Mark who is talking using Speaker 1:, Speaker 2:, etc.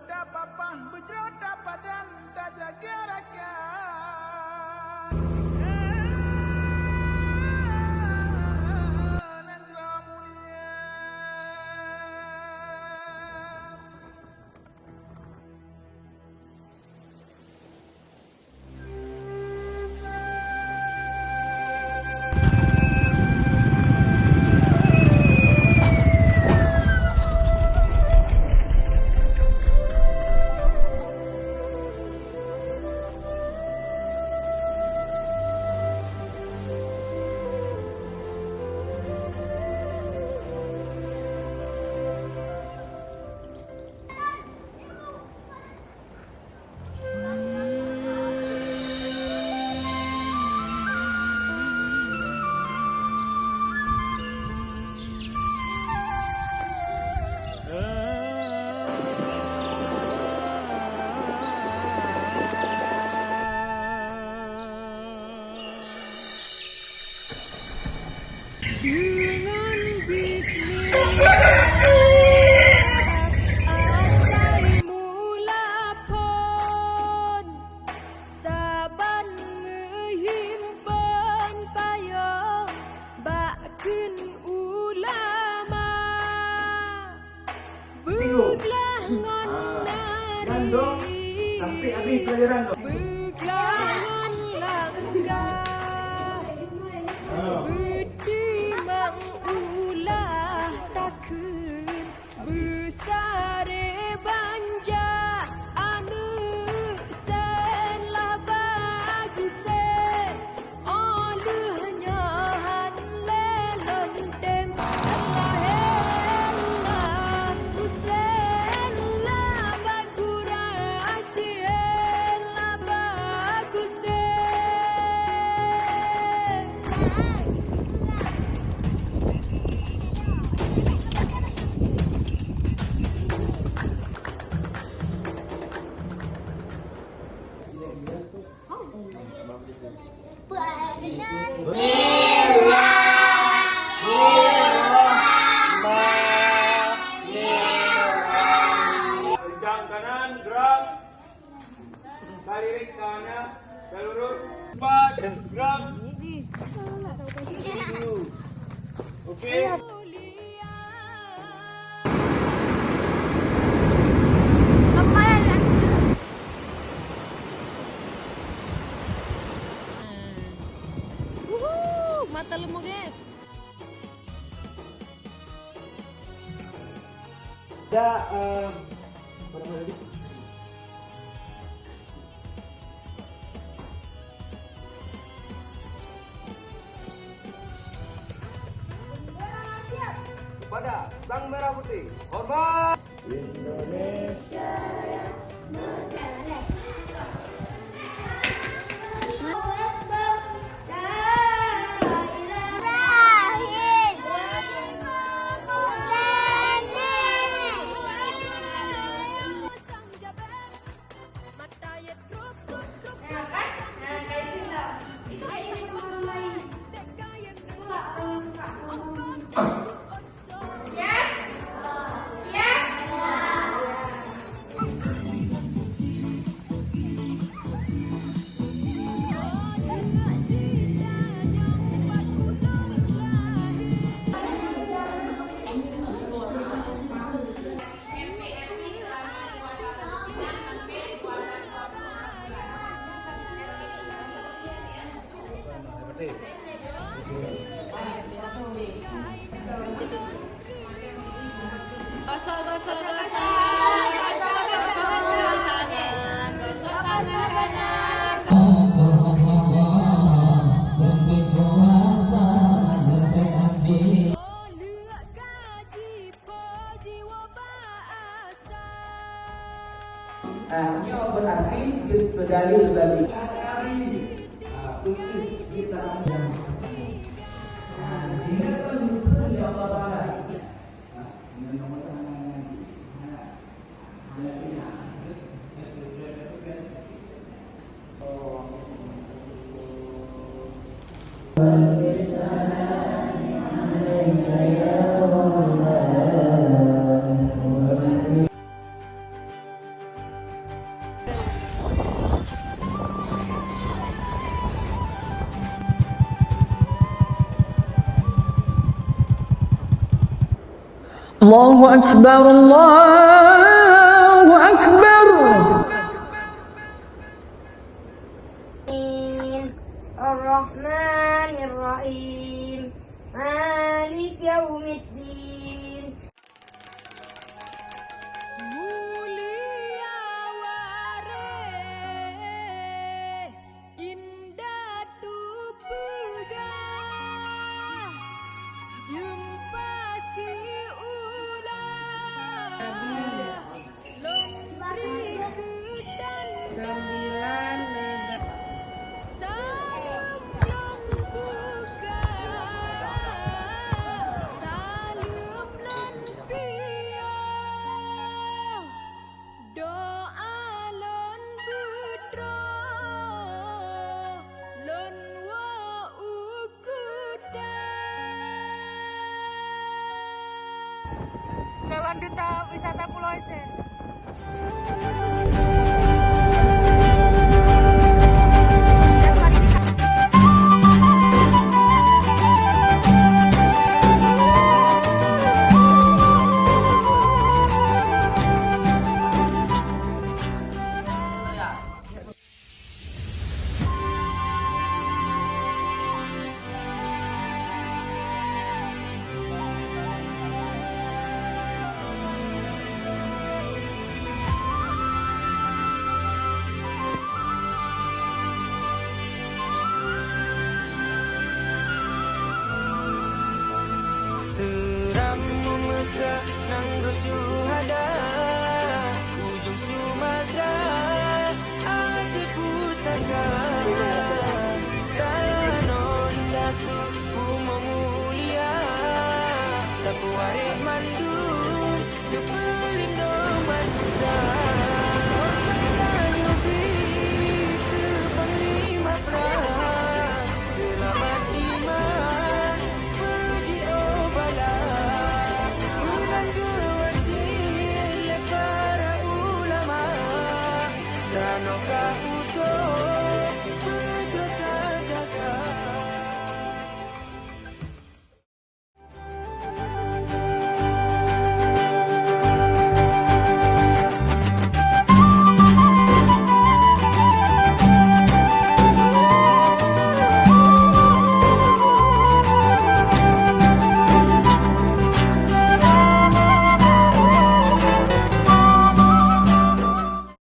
Speaker 1: tak papah berjerut tak padan tak jaga rakyat. Negara mulia.
Speaker 2: Dengan bismillah asal mula pun saban menghimpun payung bakun ulama belah ngon nari
Speaker 1: Sampai habis pelajaran tu.
Speaker 2: belah ngon langgar Timang ulah takun besare banja anu sen lah bagus sen olehnya han lelon dem Allah Allah sen lah bagurasi lah bagus sen
Speaker 3: Kencang kanan, gerak. Tarik kanan, lurus. Cepat, gerak. Okey.
Speaker 2: Mata lemu guys.
Speaker 1: Dah
Speaker 3: Kepada Sang Merah Putih, hormat.
Speaker 4: Ini berarti berdalil bagi untuk kita
Speaker 5: Allahu Akbar, Allahu Akbar.
Speaker 2: Ar-Rahmanir-Rahim, Malik Yaumiddin. Mulia ware, indah tubuhnya, jumpa si ulah, lontri kedan sembilan salam lan buka, salam lan piya, doa lan putra, lan wa ukuda. Calon Duta Wisata Pulau Esen.
Speaker 6: Seram memekah nang bersyuhada, ujung Sumatera ake pusaka, tanon datuk Buma Mulia, tapu areh mandu